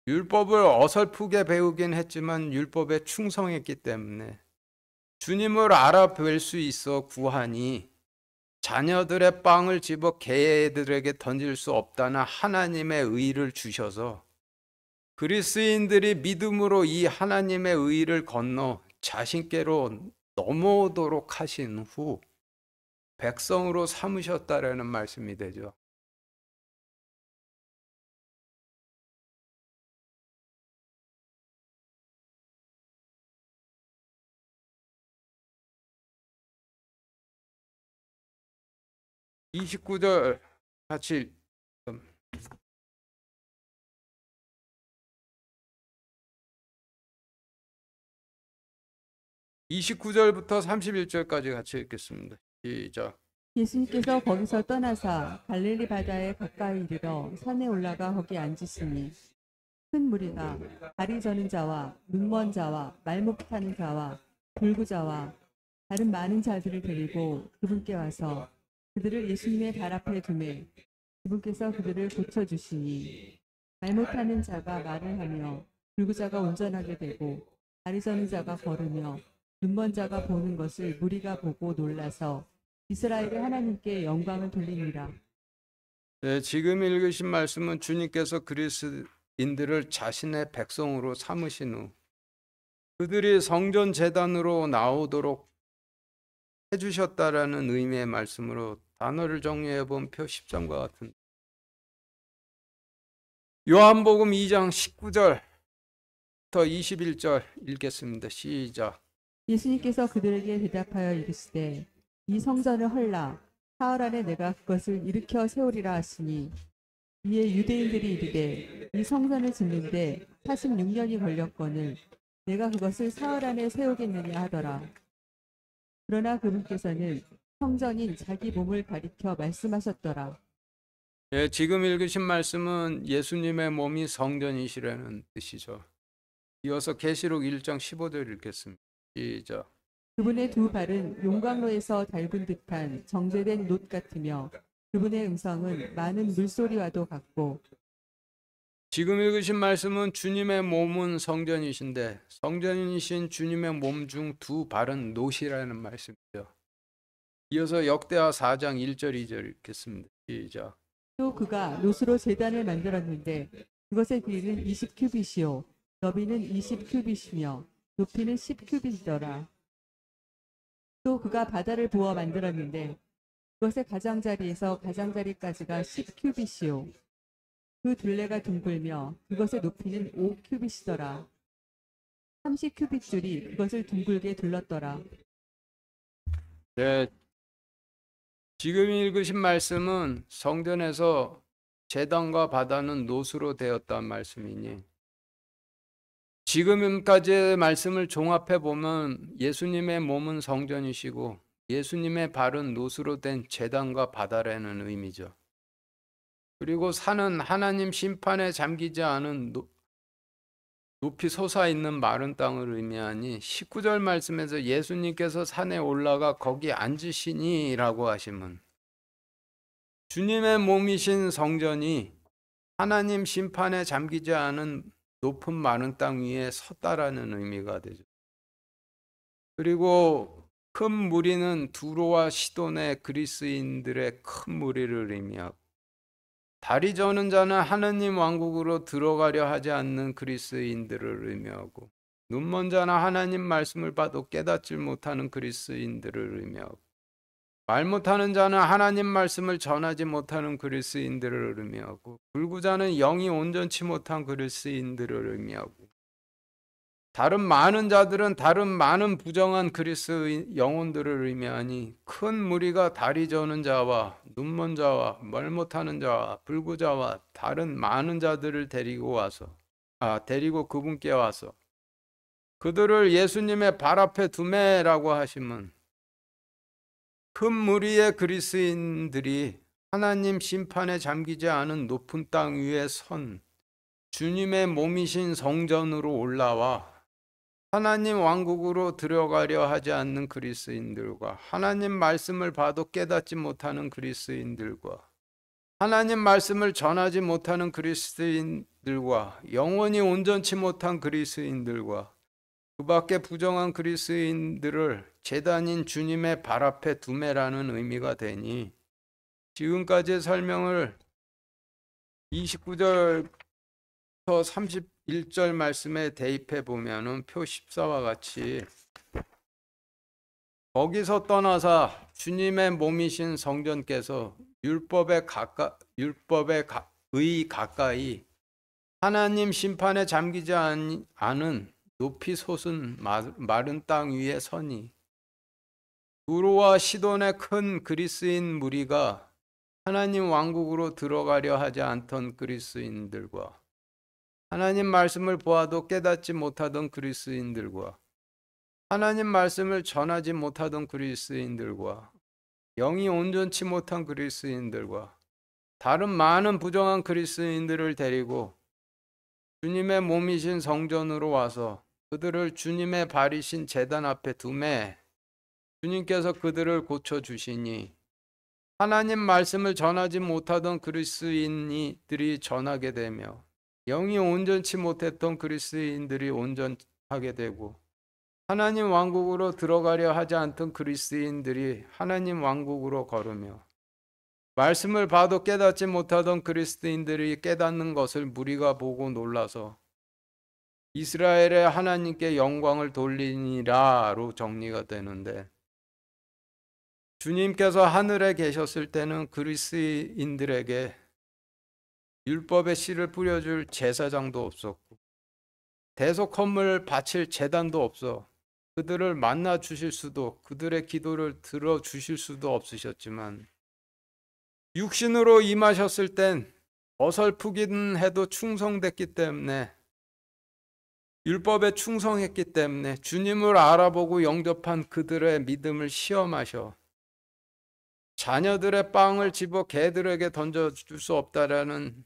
[SPEAKER 1] 율법을 어설프게 배우긴 했지만 율법에 충성했기 때문에 주님을 알아뵐 수 있어 구하니 자녀들의 빵을 집어 개들에게 던질 수 없다는 하나님의 의를 주셔서 그리스인들이 믿음으로 이 하나님의 의를 건너 자신께로 넘어오도록 하신 후 백성으로 삼으셨다라는 말씀이 되죠. (29절) 같이 29절부터 31절까지 같이 읽겠습니다. 시작.
[SPEAKER 2] 예수님께서 거기서 떠나사 갈릴리 바다에 가까이 이르러 산에 올라가 거기 앉으시니 큰 무리가 다리 저는 자와 눈먼 자와 말 못하는 자와 불구자와 다른 많은 자들을 데리고 그분께 와서 그들을 예수님의 발 앞에 두매 그분께서 그들을 고쳐주시니 말 못하는 자가 말을 하며 불구자가 운전하게 되고 다리 저는 자가 걸으며 눈먼 자가 보는 것을 무리가 보고 놀라서 이스라엘의 하나님께 영광을 돌리니라.
[SPEAKER 1] 네, 지금 읽으신 말씀은 주님께서 그리스인들을 자신의 백성으로 삼으신 후 그들이 성전 제단으로 나오도록 해주셨다라는 의미의 말씀으로 단어를 정리해 본 표 10장과 같은 요한복음 2장 19절부터 21절 읽겠습니다. 시작.
[SPEAKER 2] 예수님께서 그들에게 대답하여 이르시되 이 성전을 헐라 사흘 안에 내가 그것을 일으켜 세우리라 하시니 이에 유대인들이 이르되 이 성전을 짓는데 46년이 걸렸거늘 내가 그것을 사흘 안에 세우겠느냐 하더라. 그러나 그분께서는 성전인 자기 몸을 가리켜 말씀하셨더라.
[SPEAKER 1] 예, 지금 읽으신 말씀은 예수님의 몸이 성전이시라는 뜻이죠. 이어서 계시록 1장 15절 읽겠습니다. 시작.
[SPEAKER 2] 그분의 두 발은 용광로에서 닳은 듯한 정제된 놋 같으며 그분의 음성은 많은 물소리와도 같고
[SPEAKER 1] 지금 읽으신 말씀은 주님의 몸은 성전이신데 성전이신 주님의 몸 중 두 발은 놋이라는 말씀이죠. 이어서 역대하 4장 1절 2절 읽겠습니다. 시작.
[SPEAKER 2] 또 그가 놋으로 제단을 만들었는데 그것의 길이는 20큐빗이요 너비는 20큐빗이며 높이는 10큐빗이더라. 또 그가 바다를 부어 만들었는데 그것의 가장자리에서 가장자리까지가 10큐빗이요. 그 둘레가 둥글며 그것의 높이는 5큐빗이더라. 30큐빗 줄이 그것을 둥글게 둘렀더라.
[SPEAKER 1] 네, 지금 읽으신 말씀은 성전에서 제단과 바다는 노수로 되었다는 말씀이니 지금까지의 말씀을 종합해 보면 예수님의 몸은 성전이시고 예수님의 발은 노수로 된 제단과 바다라는 의미죠. 그리고 산은 하나님 심판에 잠기지 않은 높이 솟아있는 마른 땅을 의미하니 19절 말씀에서 예수님께서 산에 올라가 거기 앉으시니 라고 하시면 주님의 몸이신 성전이 하나님 심판에 잠기지 않은 높은 마른 땅 위에 섰다라는 의미가 되죠. 그리고 큰 무리는 두로와 시돈의 그리스인들의 큰 무리를 의미하고 다리 저는 자는 하느님 왕국으로 들어가려 하지 않는 그리스인들을 의미하고 눈먼 자나 하나님 말씀을 봐도 깨닫지 못하는 그리스인들을 의미하고 말 못하는 자는 하나님 말씀을 전하지 못하는 그리스인들을 의미하고 불구자는 영이 온전치 못한 그리스인들을 의미하고 다른 많은 자들은 다른 많은 부정한 그리스 영혼들을 의미하니 큰 무리가 다리 저는 자와 눈먼 자와 말 못하는 자와 불구자와 다른 많은 자들을 데리고 그분께 와서 그들을 예수님의 발 앞에 두매라고 하시면 큰 무리의 그리스인들이 하나님 심판에 잠기지 않은 높은 땅 위에 선 주님의 몸이신 성전으로 올라와 하나님 왕국으로 들어가려 하지 않는 그리스인들과 하나님 말씀을 봐도 깨닫지 못하는 그리스인들과 하나님 말씀을 전하지 못하는 그리스인들과 영원히 온전치 못한 그리스인들과 그 밖에 부정한 그리스인들을 제단인 주님의 발 앞에 두매라는 의미가 되니 지금까지의 설명을 29절 31절 말씀에 대입해 보면은 표 14와 같이 거기서 떠나사 주님의 몸이신 성전께서 율법의 가까이 하나님 심판에 잠기지 않은 높이 솟은 마른 땅 위에 서니 두로와 시돈의 큰 그리스인 무리가 하나님 왕국으로 들어가려 하지 않던 그리스인들과 하나님 말씀을 보아도 깨닫지 못하던 그리스인들과 하나님 말씀을 전하지 못하던 그리스인들과 영이 온전치 못한 그리스인들과 다른 많은 부정한 그리스인들을 데리고 주님의 몸이신 성전으로 와서 그들을 주님의 발이신 제단 앞에 두매 주님께서 그들을 고쳐주시니 하나님 말씀을 전하지 못하던 그리스인들이 전하게 되며 영이 온전치 못했던 그리스인들이 온전하게 되고 하나님 왕국으로 들어가려 하지 않던 그리스인들이 하나님 왕국으로 걸으며 말씀을 봐도 깨닫지 못하던 그리스인들이 깨닫는 것을 무리가 보고 놀라서 이스라엘의 하나님께 영광을 돌리니라로 정리가 되는데 주님께서 하늘에 계셨을 때는 그리스인들에게 율법의 씨를 뿌려줄 제사장도 없었고 대속 헌물 바칠 제단도 없어 그들을 만나 주실 수도 그들의 기도를 들어 주실 수도 없으셨지만 육신으로 임하셨을 땐 어설프긴 해도 충성됐기 때문에 율법에 충성했기 때문에 주님을 알아보고 영접한 그들의 믿음을 시험하셔 자녀들의 빵을 집어 개들에게 던져줄 수 없다라는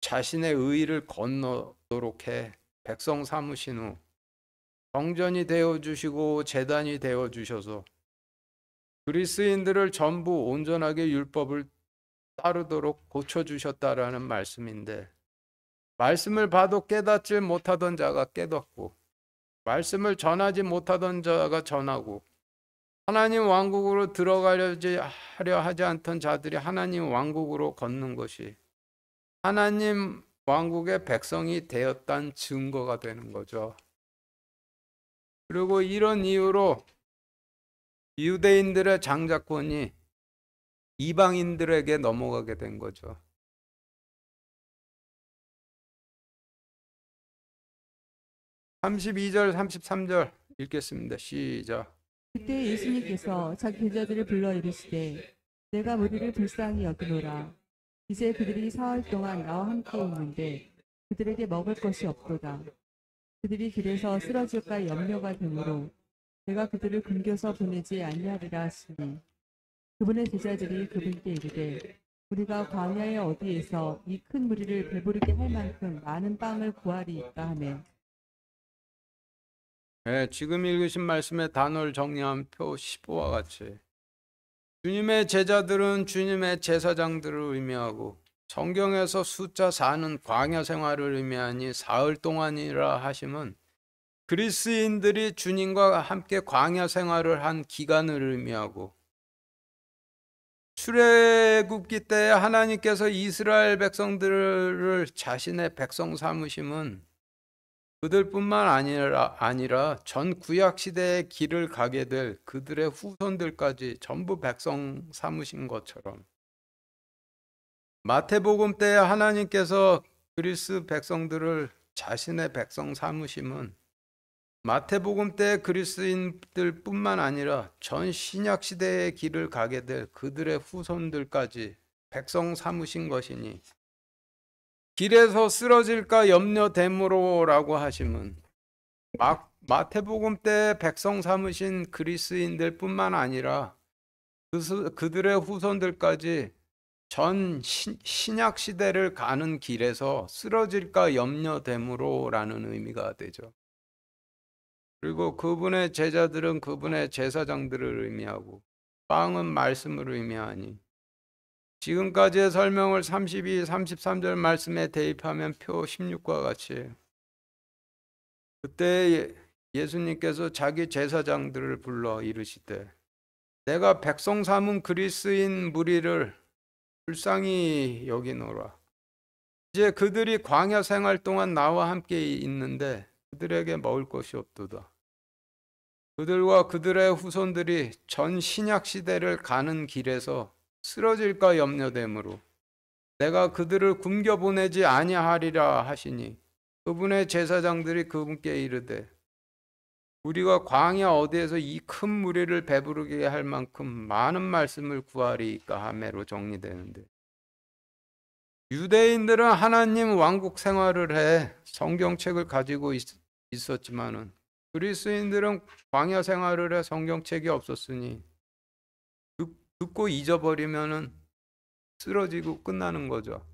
[SPEAKER 1] 자신의 의의를 건너도록 해 백성 삼으신 후 성전이 되어주시고 제단이 되어주셔서 그리스인들을 전부 온전하게 율법을 따르도록 고쳐주셨다라는 말씀인데 말씀을 봐도 깨닫지 못하던 자가 깨닫고 말씀을 전하지 못하던 자가 전하고 하나님 왕국으로 들어가려 하지 않던 자들이 하나님 왕국으로 걷는 것이 하나님 왕국의 백성이 되었다는 증거가 되는 거죠. 그리고 이런 이유로 유대인들의 장자권이 이방인들에게 넘어가게 된 거죠. (32절) (33절) 읽겠습니다. 시작.
[SPEAKER 2] 그때 예수님께서 자기 제자들을 불러 이르시되 내가 무리를 불쌍히 여기노라. 이제 그들이 사흘 동안 나와 함께 있는데 그들에게 먹을 것이 없도다. 그들이 길에서 쓰러질까 염려가 되므로 내가 그들을 굶겨서 보내지 아니하리라 하시니 그분의 제자들이 그분께 이르되 우리가 광야의 어디에서 이 큰 무리를 배부르게 할 만큼 많은 빵을 구하리이까 하매
[SPEAKER 1] 네, 지금 읽으신 말씀의 단어를 정리한 표 15와 같이 주님의 제자들은 주님의 제사장들을 의미하고 성경에서 숫자 4는 광야 생활을 의미하니 사흘 동안이라 하심은 그리스인들이 주님과 함께 광야 생활을 한 기간을 의미하고 출애굽기 때 하나님께서 이스라엘 백성들을 자신의 백성 삼으심은 그들뿐만 아니라 전 구약 시대의 길을 가게 될 그들의 후손들까지 전부 백성 삼으신 것처럼 마태복음 때 하나님께서 그리스 백성들을 자신의 백성 삼으심은 마태복음 때 그리스인들뿐만 아니라 전 신약 시대의 길을 가게 될 그들의 후손들까지 백성 삼으신 것이니 길에서 쓰러질까 염려됨으로라고 하심은 마태복음 때 백성 삼으신 그리스인들뿐만 아니라 그들의 후손들까지 전 신약 시대를 가는 길에서 쓰러질까 염려됨으로라는 의미가 되죠. 그리고 그분의 제자들은 그분의 제사장들을 의미하고 빵은 말씀을 의미하니 지금까지의 설명을 32, 33절 말씀에 대입하면 표 16과 같이 그때 예수님께서 자기 제사장들을 불러 이르시되 내가 백성 삼은 그리스인 무리를 불쌍히 여기노라. 이제 그들이 광야 생활 동안 나와 함께 있는데 그들에게 먹을 것이 없도다. 그들과 그들의 후손들이 전 신약 시대를 가는 길에서 쓰러질까 염려되므로 내가 그들을 굶겨 보내지 아니하리라 하시니 그분의 제사장들이 그분께 이르되 우리가 광야 어디에서 이 큰 무리를 배부르게 할 만큼 많은 말씀을 구하리이까 하매로 정리되는데 유대인들은 하나님 왕국 생활을 해 성경책을 가지고 있었지만은 그리스인들은 광야 생활을 해 성경책이 없었으니 듣고 잊어버리면은 쓰러지고 끝나는 거죠.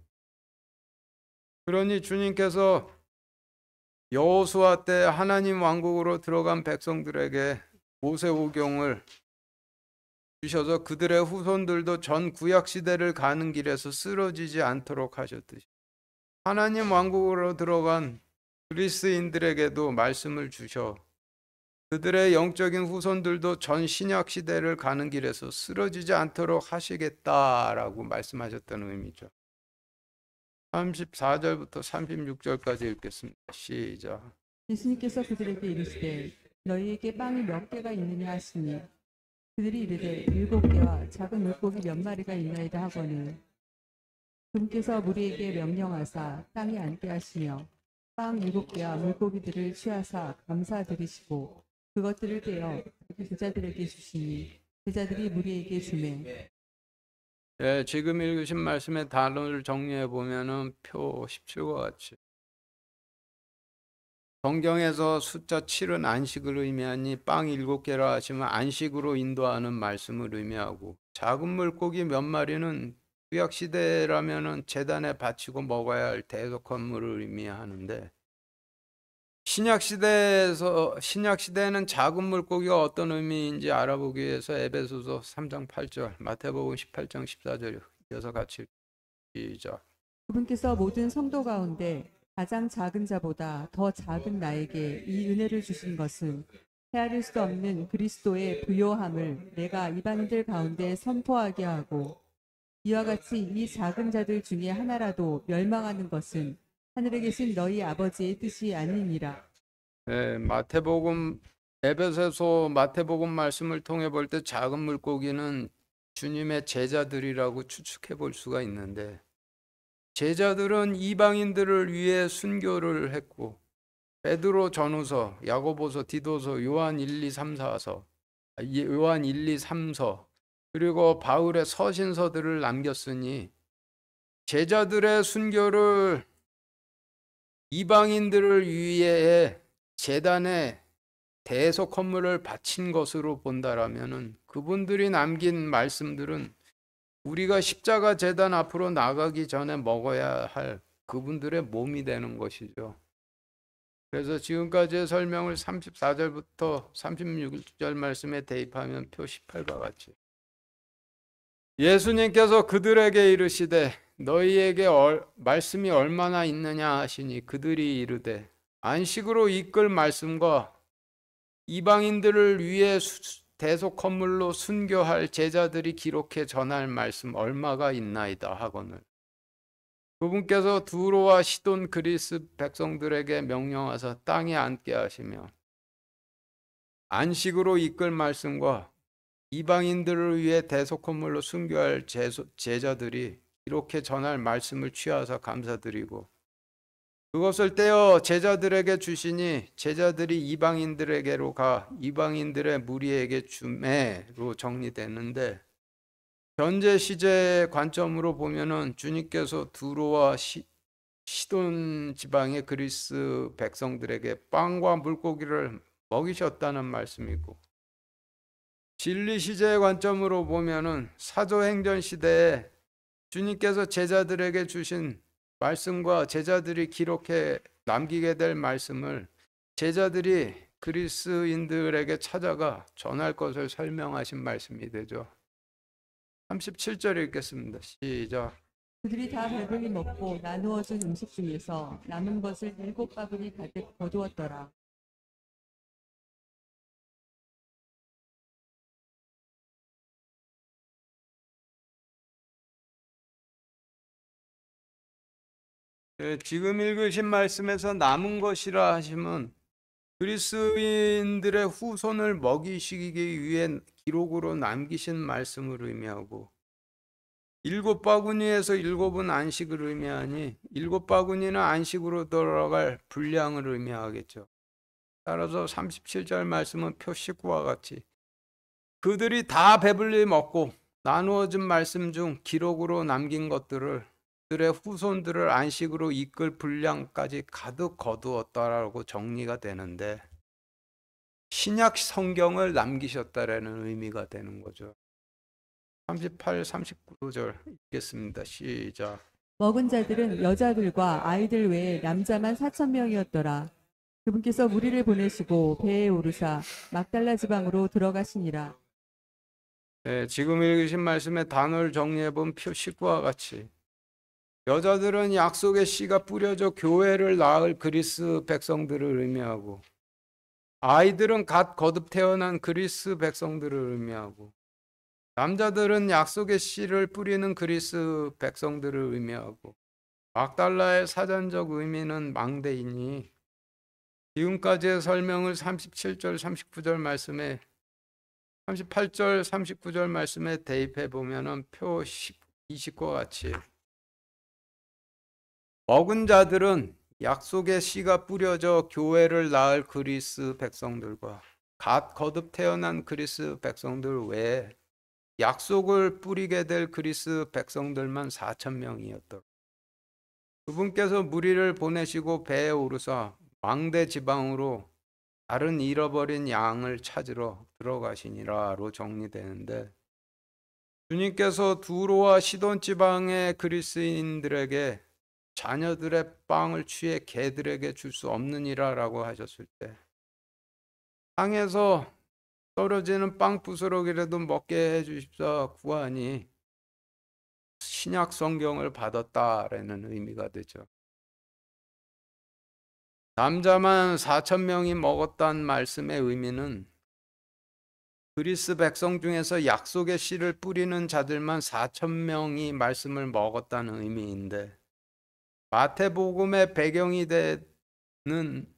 [SPEAKER 1] 그러니 주님께서 여호수아 때 하나님 왕국으로 들어간 백성들에게 모세오경을 주셔서 그들의 후손들도 전 구약 시대를 가는 길에서 쓰러지지 않도록 하셨듯이 하나님 왕국으로 들어간 그리스인들에게도 말씀을 주셔 그들의 영적인 후손들도 전 신약 시대를 가는 길에서 쓰러지지 않도록 하시겠다라고 말씀하셨다는 의미죠. 34절부터 36절까지 읽겠습니다. 시작.
[SPEAKER 2] 예수님께서 그들에게 이르시되 너희에게 빵이 몇 개가 있느냐 하시니 그들이 이르되 7개와 작은 물고기 몇 마리가 있나이다 하거늘 그분께서 무리에게 명령하사 땅에 앉게 하시며 빵 7개와 물고기들을 취하사 감사드리시고 그것들을 떼어 자기 제자들에게 주시니 제자들이 무리에게 주매
[SPEAKER 1] 네, 지금 읽으신 말씀의 단어를 정리해 보면은 표 17과 같이 성경에서 숫자 7은 안식을 의미하니 빵 7개라 하시면 안식으로 인도하는 말씀을 의미하고 작은 물고기 몇 마리는 구약 시대라면은 제단에 바치고 먹어야 할 대속헌물을 의미하는데 신약 시대에는 작은 물고기가 어떤 의미인지 알아보기 위해서 에베소서 3장 8절, 마태복음 18장 14절 이어서 같이 시작.
[SPEAKER 2] 그분께서 모든 성도 가운데 가장 작은 자보다 더 작은 나에게 이 은혜를 주신 것은 헤아릴 수 없는 그리스도의 부요함을 내가 이방인들 가운데 선포하게 하고 이와 같이 이 작은 자들 중에 하나라도 멸망하는 것은 하늘에 계신 너희 아버지의 뜻이 아니니라.
[SPEAKER 1] 네, 마태복음 에베소서 마태복음 말씀을 통해 볼 때 작은 물고기는 주님의 제자들이라고 추측해 볼 수가 있는데, 제자들은 이방인들을 위해 순교를 했고 베드로 전후서, 야고보서, 디도서, 요한 1, 2, 3, 4서, 요한 1, 2, 3서, 그리고 바울의 서신서들을 남겼으니 제자들의 순교를 이방인들을 위해 제단에 대속 헌물을 바친 것으로 본다라면은 그분들이 남긴 말씀들은 우리가 십자가 제단 앞으로 나가기 전에 먹어야 할 그분들의 몸이 되는 것이죠. 그래서 지금까지의 설명을 34절부터 36절 말씀에 대입하면 표 18과 같이, 예수님께서 그들에게 이르시되 너희에게 말씀이 얼마나 있느냐 하시니 그들이 이르되 안식으로 이끌 말씀과 이방인들을 위해 대속 헌물로 순교할 제자들이 기록해 전할 말씀 얼마가 있나이다 하거늘, 그분께서 두로와 시돈 그리스 백성들에게 명령하사 땅에 앉게 하시며 안식으로 이끌 말씀과 이방인들을 위해 대속 헌물로 순교할 제자들이 이렇게 전할 말씀을 취하사 감사드리고 그것을 떼어 제자들에게 주시니 제자들이 이방인들에게로 가 이방인들의 무리에게 주매로 정리됐는데, 현재 시제의 관점으로 보면은 주님께서 두로와 시돈 지방의 그리스 백성들에게 빵과 물고기를 먹이셨다는 말씀이고, 진리 시제의 관점으로 보면은 사도행전 시대에 주님께서 제자들에게 주신 말씀과 제자들이 기록해 남기게 될 말씀을 제자들이 그리스인들에게 찾아가 전할 것을 설명하신 말씀이 되죠. 37절 읽겠습니다. 시작.
[SPEAKER 2] 그들이 다 배불리 먹고 나누어준 음식 중에서 남은 것을 7바구니 가득 거두었더라.
[SPEAKER 1] 지금 읽으신 말씀에서 남은 것이라 하시면 그리스인들의 후손을 먹이시기 위해 기록으로 남기신 말씀을 의미하고, 7바구니에서 7은 안식을 의미하니 7바구니는 안식으로 들어갈 분량을 의미하겠죠. 따라서 37절 말씀은 표 19와 같이 그들이 다 배불리 먹고 나누어진 말씀 중 기록으로 남긴 것들을 그들의 후손들을 안식으로 이끌 분량까지 가득 거두었다라고 정리가 되는데, 신약 성경을 남기셨다라는 의미가 되는 거죠. 38, 39절 읽겠습니다. 시작.
[SPEAKER 2] 먹은 자들은 여자들과 아이들 외에 남자만 4,000명이었더라. 그분께서 무리를 보내시고 배에 오르사 막달라 지방으로 들어가시니라.
[SPEAKER 1] 네, 지금 읽으신 말씀의 단어를 정리해본 표 19와 같이 여자들은 약속의 씨가 뿌려져 교회를 낳을 그리스 백성들을 의미하고, 아이들은 갓 거듭 태어난 그리스 백성들을 의미하고, 남자들은 약속의 씨를 뿌리는 그리스 백성들을 의미하고, 막달라의 사전적 의미는 망대이니 지금까지의 설명을 37절 39절 말씀에 38절 39절 말씀에 대입해 보면은 표 20과 같이 먹은 자들은 약속의 씨가 뿌려져 교회를 낳을 그리스 백성들과 갓 거듭 태어난 그리스 백성들 외에 약속을 뿌리게 될 그리스 백성들만 4,000명이었더라. 그분께서 무리를 보내시고 배에 오르사 망대 지방으로 다른 잃어버린 양을 찾으러 들어가시니라로 정리되는데, 주님께서 두로와 시돈 지방의 그리스인들에게 자녀들의 빵을 취해 개들에게 줄 수 없느니라라고 하셨을 때 땅에서 떨어지는 빵 부스러기라도 먹게 해주십사 구하니 신약 성경을 받았다라는 의미가 되죠. 남자만 4,000명이 먹었다는 말씀의 의미는 그리스 백성 중에서 약속의 씨를 뿌리는 자들만 4,000명이 말씀을 먹었다는 의미인데, 마태복음의 배경이 되는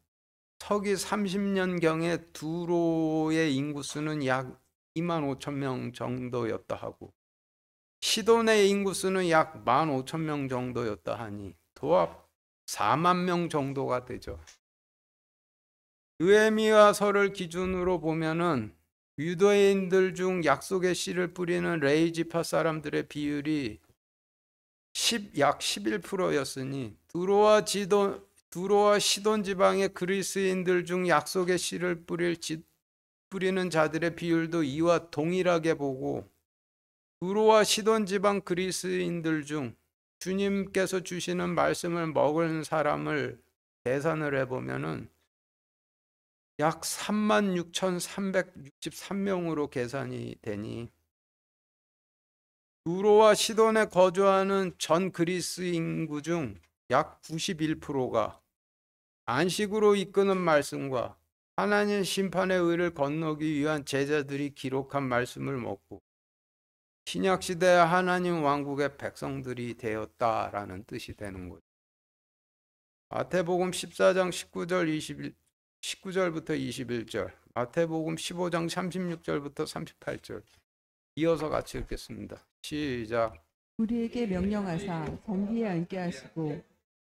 [SPEAKER 1] 서기 30년경에 두로의 인구수는 약 2만 5천 명 정도였다 하고 시돈의 인구수는 약 1만 5천 명 정도였다 하니 도합 4만 명 정도가 되죠. 느헤미야서를 기준으로 보면은 유대인들 중 약속의 씨를 뿌리는 레이지파 사람들의 비율이 약 11%였으니 두로와 시돈 지방의 그리스인들 중 약속의 씨를 뿌리는 자들의 비율도 이와 동일하게 보고 두로와 시돈 지방 그리스인들 중 주님께서 주시는 말씀을 먹은 사람을 계산을 해보면은 약 36,363명으로 계산이 되니 두로와 시돈에 거주하는 전 그리스 인구 중 약 91%가 안식으로 이끄는 말씀과 하나님 심판의 의를 건너기 위한 제자들이 기록한 말씀을 먹고 신약시대 하나님 왕국의 백성들이 되었다라는 뜻이 되는 거죠. 마태복음 14장 19절부터 21절, 마태복음 15장 36절부터 38절 이어서 같이 읽겠습니다. 시작.
[SPEAKER 2] 우리에게 명령하사 잔디에 앉게 하시고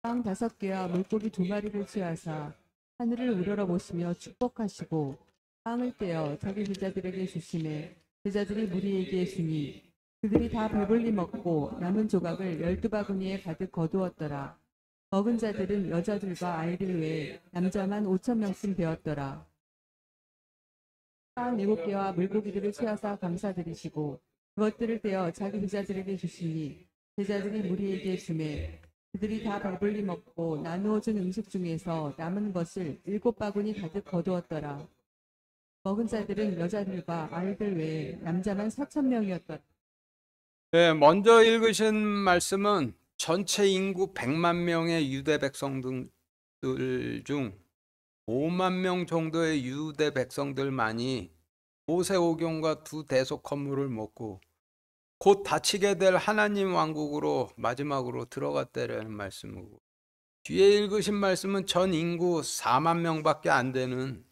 [SPEAKER 2] 빵 5개와 물고기 2마리를 취하사 하늘을 우러러 보시며 축복하시고 빵을 떼어 자기 제자들에게 주시매 제자들이 무리에게 주니 그들이 다 배불리 먹고 남은 조각을 12바구니에 가득 거두었더라. 먹은 자들은 여자들과 아이들 외에 남자만 5,000명쯤 되었더라. 빵 7개와 물고기들을 취하사 감사드리시고 그것들을 떼어 자기 제자들에게 주시니 제자들이 무리에게 주매 그들이 다 배불리 먹고 나누어 준 음식 중에서 남은 것을 7바구니 가득 거두었더라. 먹은 자들은 여자들과 아이들 외에 남자만 4,000명이었더라.
[SPEAKER 1] 네, 먼저 읽으신 말씀은 전체 인구 100만 명의 유대 백성들 중 5만 명 정도의 유대 백성들만이 모세오경과 2 대속 건물을 먹고 곧 닫히게 될 하나님 왕국으로 마지막으로 들어갔다라는 말씀이고, 뒤에 읽으신 말씀은 전 인구 4만 명밖에 안 되는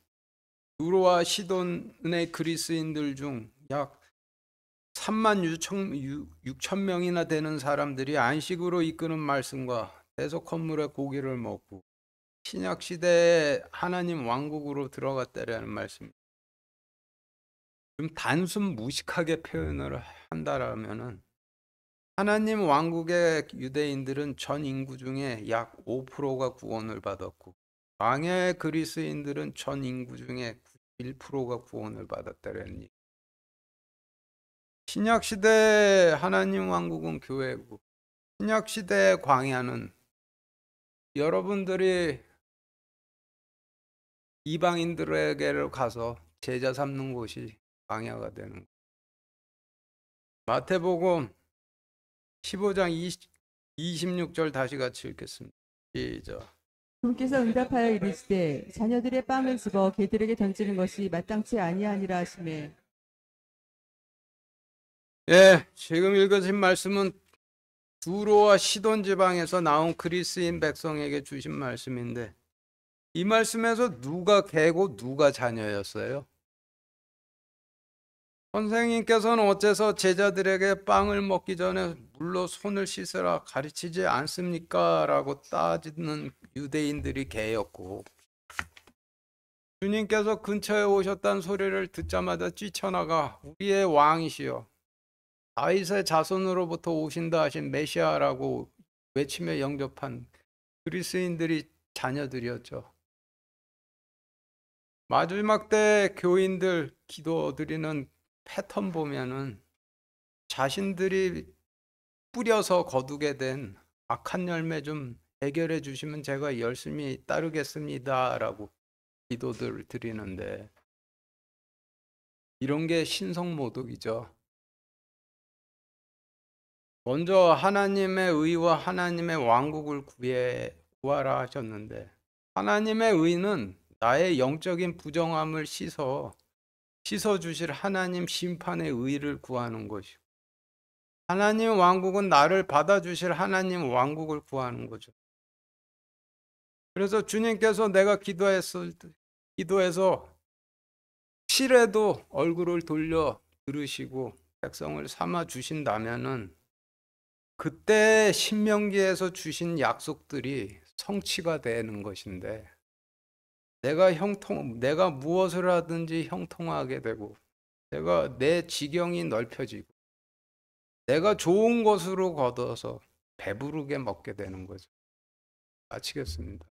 [SPEAKER 1] 두로와 시돈의 그리스인들 중 약 3만 6천 명이나 되는 사람들이 안식으로 이끄는 말씀과 대속 건물의 고기를 먹고 신약 시대에 하나님 왕국으로 들어갔다라는 말씀입니다. 좀 단순 무식하게 표현을 한다라면은 하나님 왕국의 유대인들은 전 인구 중에 약 5%가 구원을 받았고 광야의 그리스인들은 전 인구 중에 91%가 구원을 받았다는 얘기. 신약 시대 하나님 왕국은 교회고 신약 시대의 광야는 여러분들이 이방인들에게로 가서 제자 삼는 곳이 광야가 되는 거예요. 마태복음 15장 26절 다시 같이 읽겠습니다. 시작.
[SPEAKER 2] 주께서 응답하여 이르시되 자녀들의 빵을 집어 개들에게 던지는 것이 마땅치 아니하니라 하시매.
[SPEAKER 1] 예, 지금 읽으신 말씀은 두로와 시돈 지방에서 나온 그리스인 백성에게 주신 말씀인데 이 말씀에서 누가 개고 누가 자녀였어요? 선생님께서는 어째서 제자들에게 빵을 먹기 전에 물로 손을 씻으라 가르치지 않습니까? 라고 따지는 유대인들이 개였고 주님께서 근처에 오셨다는 소리를 듣자마자 뛰쳐나가 우리의 왕이시여 다윗의 자손으로부터 오신다 하신 메시아라고 외치며 영접한 그리스인들이 자녀들이었죠. 마지막 때 교인들 기도드리는 패턴 보면은 자신들이 뿌려서 거두게 된 악한 열매 좀 해결해 주시면 제가 열심히 따르겠습니다 라고 기도들 드리는데 이런 게 신성모독이죠. 먼저 하나님의 의와 하나님의 왕국을 구하라 하셨는데 하나님의 의는 나의 영적인 부정함을 씻어 주실 하나님 심판의 의를 구하는 것이고 하나님 왕국은 나를 받아주실 하나님 왕국을 구하는 거죠. 그래서 주님께서 내가 기도해서 실에도 얼굴을 돌려 들으시고 백성을 삼아 주신다면은 그때 신명기에서 주신 약속들이 성취가 되는 것인데, 내가 무엇을 하든지 형통하게 되고, 내가 내 지경이 넓혀지고, 내가 좋은 것으로 거둬서 배부르게 먹게 되는 거죠. 마치겠습니다.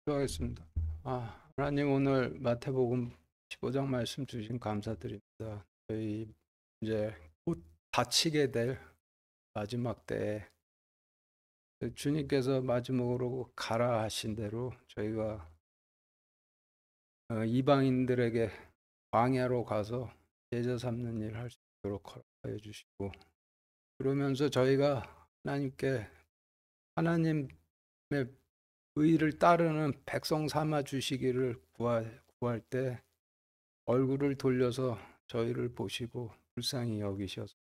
[SPEAKER 1] 기도하겠습니다. 하나님, 오늘 마태복음 15장 말씀 주신 감사드립니다. 저희 이제 곧 닥치게 될 마지막 때에 주님께서 마지막으로 가라 하신 대로 저희가 이방인들에게 광야로 가서 제자 삼는 일 할 수 있도록 허락하여 주시고, 그러면서 저희가 하나님의 의를 따르는 백성 삼아 주시기를 구할 때 얼굴을 돌려서 저희를 보시고 불쌍히 여기셔서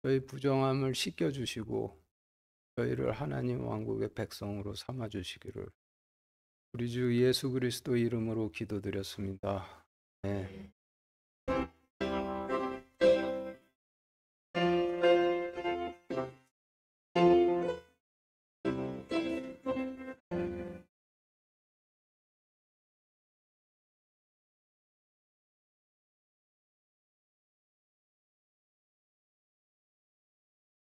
[SPEAKER 1] 저희 부정함을 씻겨 주시고 저희를 하나님 왕국의 백성으로 삼아 주시기를 우리 주 예수 그리스도 이름으로 기도드렸습니다. 네.